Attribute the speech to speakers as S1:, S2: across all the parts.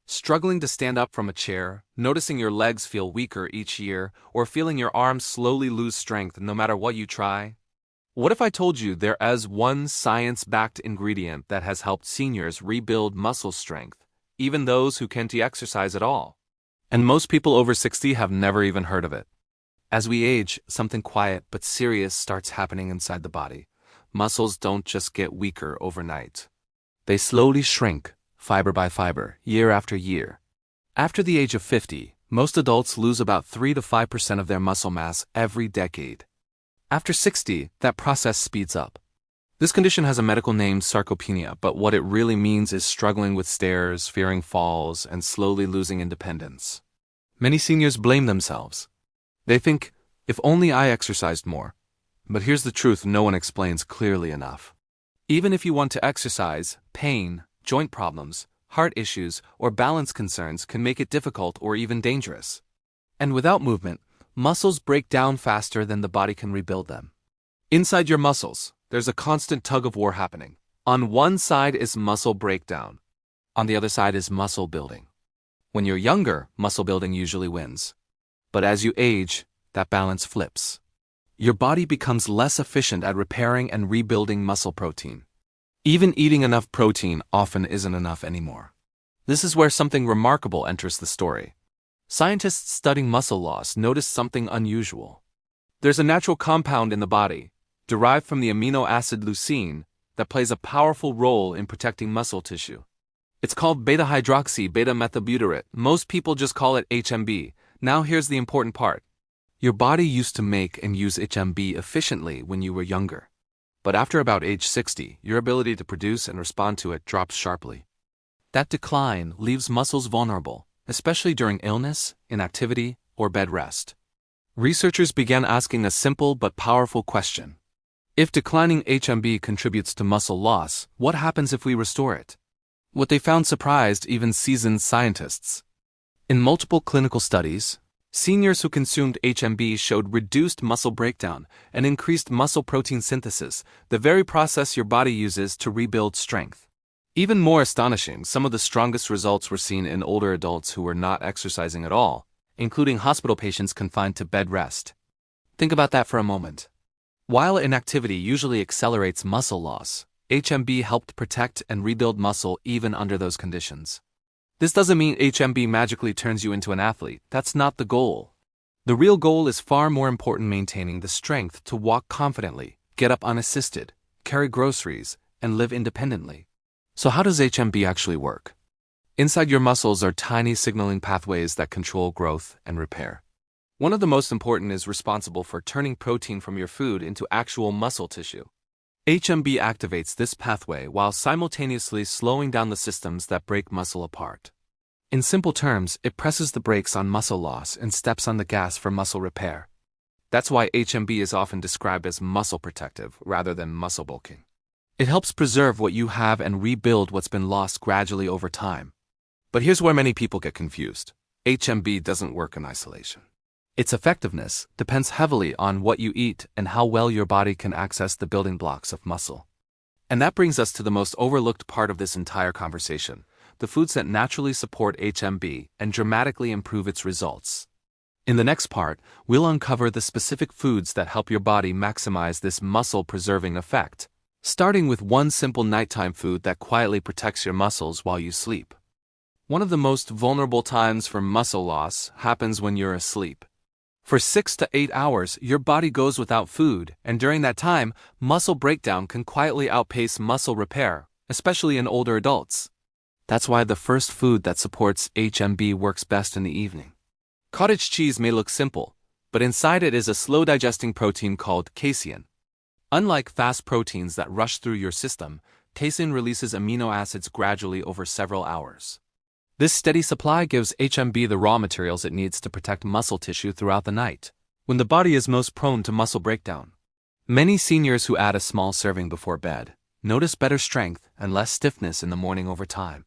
S1: Struggling to stand up from a chair, noticing your legs feel weaker each year, or feeling your arms slowly lose strength no matter what you try? What if I told you there is one science-backed ingredient that has helped seniors rebuild muscle strength, even those who can't exercise at all? And most people over 60 have never even heard of it. As we age, something quiet but serious starts happening inside the body. Muscles don't just get weaker overnight. They slowly shrink, fiber by fiber, year after year. After the age of 50, most adults lose about 3 to 5% of their muscle mass every decade. After 60, that process speeds up. This condition has a medical name, sarcopenia, but what it really means is struggling with stairs, fearing falls, and slowly losing independence. Many seniors blame themselves. They think, if only I exercised more. But here's the truth no one explains clearly enough. Even if you want to exercise, pain, joint problems, heart issues, or balance concerns can make it difficult or even dangerous. And without movement, muscles break down faster than the body can rebuild them. Inside your muscles, there's a constant tug-of-war happening. On one side is muscle breakdown. On the other side is muscle building. When you're younger, muscle building usually wins. But as you age, that balance flips. Your body becomes less efficient at repairing and rebuilding muscle protein. Even eating enough protein often isn't enough anymore. This is where something remarkable enters the story. Scientists studying muscle loss noticed something unusual. There's a natural compound in the body, derived from the amino acid leucine, that plays a powerful role in protecting muscle tissue. It's called β-Hydroxy, β-Methylbutyrate. Most people just call it HMB. Now here's the important part. Your body used to make and use HMB efficiently when you were younger. But after about age 60, your ability to produce and respond to it drops sharply. That decline leaves muscles vulnerable, especially during illness, inactivity, or bed rest. Researchers began asking a simple but powerful question. If declining HMB contributes to muscle loss, what happens if we restore it? What they found surprised even seasoned scientists. In multiple clinical studies, seniors who consumed HMB showed reduced muscle breakdown and increased muscle protein synthesis, the very process your body uses to rebuild strength. Even more astonishing, some of the strongest results were seen in older adults who were not exercising at all, including hospital patients confined to bed rest. Think about that for a moment. While inactivity usually accelerates muscle loss, HMB helped protect and rebuild muscle even under those conditions. This doesn't mean HMB magically turns you into an athlete. That's not the goal. The real goal is far more important: maintaining the strength to walk confidently, get up unassisted, carry groceries, and live independently. So how does HMB actually work? Inside your muscles are tiny signaling pathways that control growth and repair. One of the most important is responsible for turning protein from your food into actual muscle tissue. HMB activates this pathway while simultaneously slowing down the systems that break muscle apart. In simple terms, it presses the brakes on muscle loss and steps on the gas for muscle repair. That's why HMB is often described as muscle protective rather than muscle bulking. It helps preserve what you have and rebuild what's been lost gradually over time. But here's where many people get confused. HMB doesn't work in isolation. Its effectiveness depends heavily on what you eat and how well your body can access the building blocks of muscle. And that brings us to the most overlooked part of this entire conversation: the foods that naturally support HMB and dramatically improve its results. In the next part, we'll uncover the specific foods that help your body maximize this muscle-preserving effect, starting with one simple nighttime food that quietly protects your muscles while you sleep. One of the most vulnerable times for muscle loss happens when you're asleep. For 6 to 8 hours, your body goes without food, and during that time, muscle breakdown can quietly outpace muscle repair, especially in older adults. That's why the first food that supports HMB works best in the evening. Cottage cheese may look simple, but inside it is a slow-digesting protein called casein. Unlike fast proteins that rush through your system, casein releases amino acids gradually over several hours. This steady supply gives HMB the raw materials it needs to protect muscle tissue throughout the night, when the body is most prone to muscle breakdown. Many seniors who add a small serving before bed notice better strength and less stiffness in the morning over time.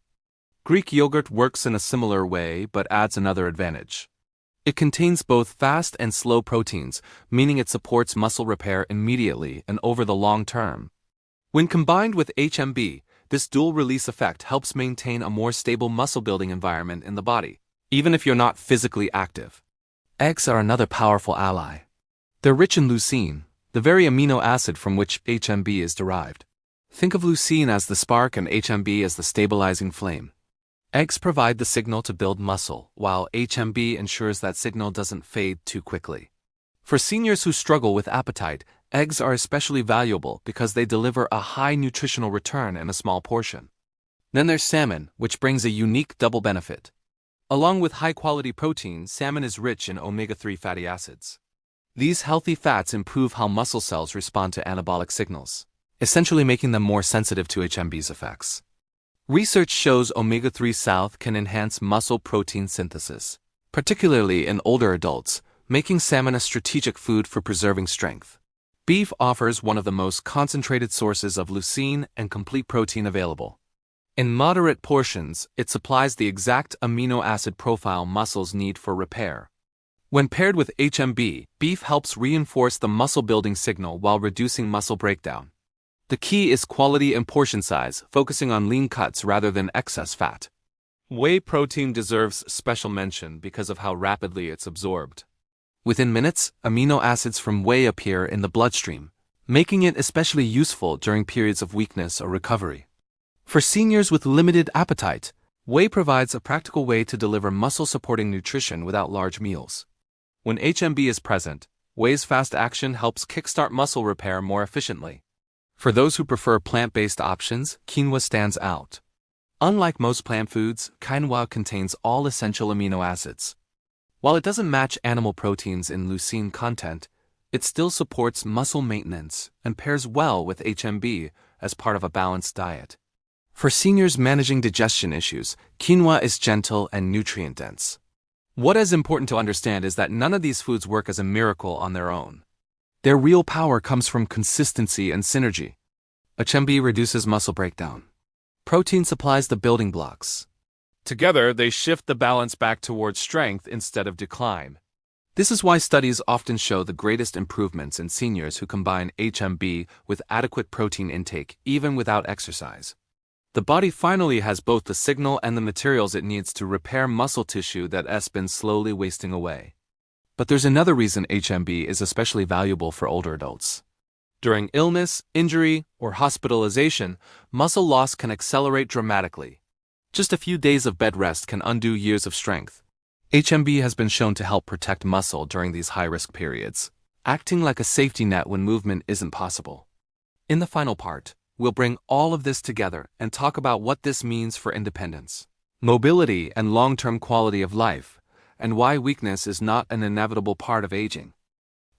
S1: Greek yogurt works in a similar way but adds another advantage. It contains both fast and slow proteins, meaning it supports muscle repair immediately and over the long term. When combined with HMB, This dual-release effect helps maintain a more stable muscle-building environment in the body, even if you're not physically active. Eggs are another powerful ally. They're rich in leucine, the very amino acid from which HMB is derived. Think of leucine as the spark and HMB as the stabilizing flame. Eggs provide the signal to build muscle, while HMB ensures that signal doesn't fade too quickly. For seniors who struggle with appetite, eggs are especially valuable because they deliver a high nutritional return in a small portion. Then there's salmon, which brings a unique double benefit. Along with high-quality protein, salmon is rich in omega-3 fatty acids. These healthy fats improve how muscle cells respond to anabolic signals, essentially making them more sensitive to HMB's effects. Research shows omega-3 salmon can enhance muscle protein synthesis, particularly in older adults, making salmon a strategic food for preserving strength. Beef offers one of the most concentrated sources of leucine and complete protein available. In moderate portions, it supplies the exact amino acid profile muscles need for repair. When paired with HMB, beef helps reinforce the muscle-building signal while reducing muscle breakdown. The key is quality and portion size, focusing on lean cuts rather than excess fat. Whey protein deserves special mention because of how rapidly it's absorbed. Within minutes, amino acids from whey appear in the bloodstream, making it especially useful during periods of weakness or recovery. For seniors with limited appetite, whey provides a practical way to deliver muscle-supporting nutrition without large meals. When HMB is present, whey's fast action helps kickstart muscle repair more efficiently. For those who prefer plant-based options, quinoa stands out. Unlike most plant foods, quinoa contains all essential amino acids. While it doesn't match animal proteins in leucine content, it still supports muscle maintenance and pairs well with HMB as part of a balanced diet. For seniors managing digestion issues, quinoa is gentle and nutrient-dense. What is important to understand is that none of these foods work as a miracle on their own. Their real power comes from consistency and synergy. HMB reduces muscle breakdown. Protein supplies the building blocks. Together, they shift the balance back towards strength instead of decline. This is why studies often show the greatest improvements in seniors who combine HMB with adequate protein intake, even without exercise. The body finally has both the signal and the materials it needs to repair muscle tissue that has been slowly wasting away. But there's another reason HMB is especially valuable for older adults. During illness, injury, or hospitalization, muscle loss can accelerate dramatically. Just a few days of bed rest can undo years of strength. HMB has been shown to help protect muscle during these high-risk periods, acting like a safety net when movement isn't possible. In the final part, we'll bring all of this together and talk about what this means for independence, mobility, and long-term quality of life, and why weakness is not an inevitable part of aging.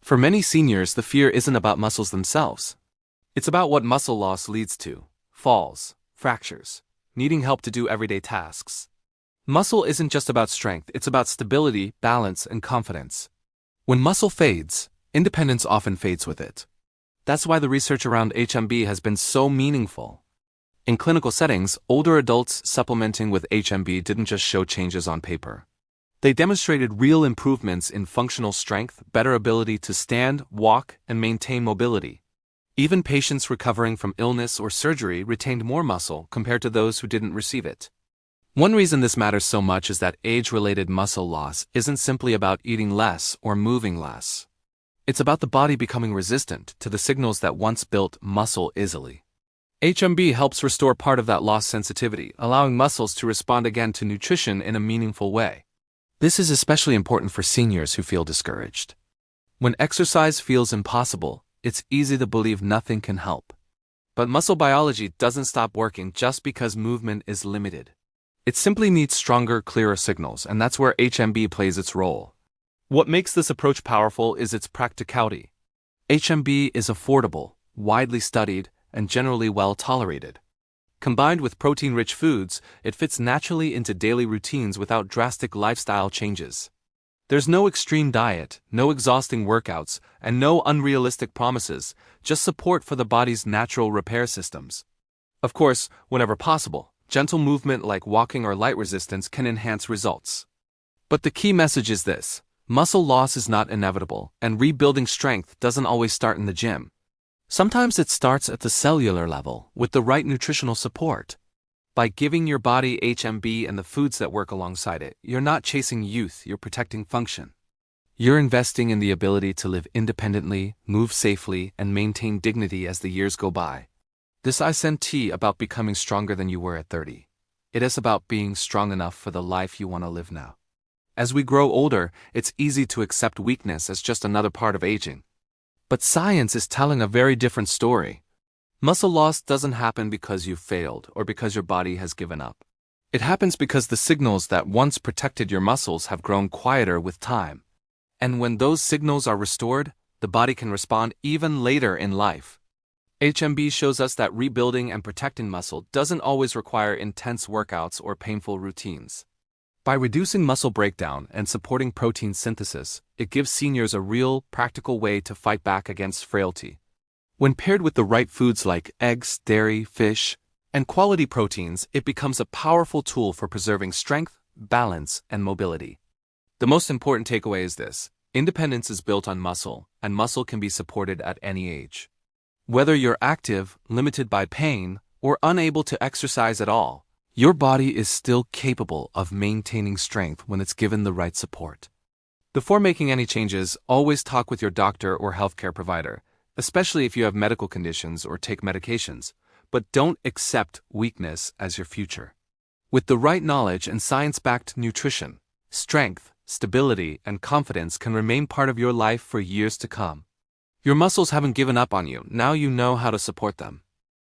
S1: For many seniors, the fear isn't about muscles themselves. It's about what muscle loss leads to: falls, fractures, needing help to do everyday tasks. Muscle isn't just about strength, it's about stability, balance, and confidence. When muscle fades, independence often fades with it. That's why the research around HMB has been so meaningful. In clinical settings, older adults supplementing with HMB didn't just show changes on paper. They demonstrated real improvements in functional strength, better ability to stand, walk, and maintain mobility. Even patients recovering from illness or surgery retained more muscle compared to those who didn't receive it. One reason this matters so much is that age-related muscle loss isn't simply about eating less or moving less. It's about the body becoming resistant to the signals that once built muscle easily. HMB helps restore part of that lost sensitivity, allowing muscles to respond again to nutrition in a meaningful way. This is especially important for seniors who feel discouraged. When exercise feels impossible, it's easy to believe nothing can help. But muscle biology doesn't stop working just because movement is limited. It simply needs stronger, clearer signals, and that's where HMB plays its role. What makes this approach powerful is its practicality. HMB is affordable, widely studied, and generally well tolerated. Combined with protein-rich foods, it fits naturally into daily routines without drastic lifestyle changes. There's no extreme diet, no exhausting workouts, and no unrealistic promises, just support for the body's natural repair systems. Of course, whenever possible, gentle movement like walking or light resistance can enhance results. But the key message is this: muscle loss is not inevitable, and rebuilding strength doesn't always start in the gym. Sometimes it starts at the cellular level with the right nutritional support. By giving your body HMB and the foods that work alongside it, you're not chasing youth, you're protecting function. You're investing in the ability to live independently, move safely, and maintain dignity as the years go by. This isn't about becoming stronger than you were at 30. It is about being strong enough for the life you want to live now. As we grow older, it's easy to accept weakness as just another part of aging. But science is telling a very different story. Muscle loss doesn't happen because you failed or because your body has given up. It happens because the signals that once protected your muscles have grown quieter with time. And when those signals are restored, the body can respond even later in life. HMB shows us that rebuilding and protecting muscle doesn't always require intense workouts or painful routines. By reducing muscle breakdown and supporting protein synthesis, it gives seniors a real, practical way to fight back against frailty. When paired with the right foods like eggs, dairy, fish, and quality proteins, it becomes a powerful tool for preserving strength, balance, and mobility. The most important takeaway is this: independence is built on muscle, and muscle can be supported at any age. Whether you're active, limited by pain, or unable to exercise at all, your body is still capable of maintaining strength when it's given the right support. Before making any changes, always talk with your doctor or healthcare provider, especially if you have medical conditions or take medications, but don't accept weakness as your future. With the right knowledge and science-backed nutrition, strength, stability, and confidence can remain part of your life for years to come. Your muscles haven't given up on you, now you know how to support them.